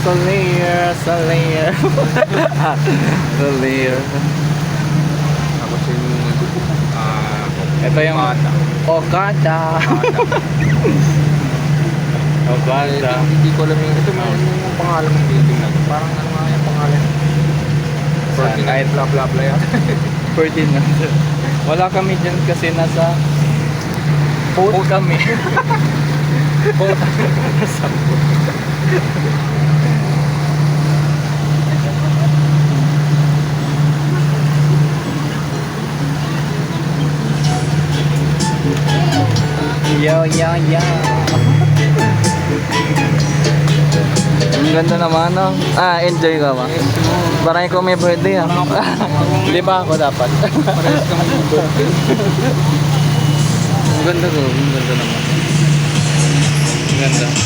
Slayer, Slayer. Slayer. Tapos yung Ito yung Okada. Okada. Hindi ko alam yung ito yung pangalan ng building na to. Parang ano nga yung pangalan. Saan? Kahit bla bla bla yan. Ferdinand. Wala kami dyan kasi nasa boat kami. Boat. Nasa boat. Yo, yo, yo. Ang ganda naman, no? Enjoy ka ba? Parang ikaw may birthday, ah. Di ba ako dapat? Parehas kami yung birthday. Ang ganda ko, ang ganda naman. Ang ganda.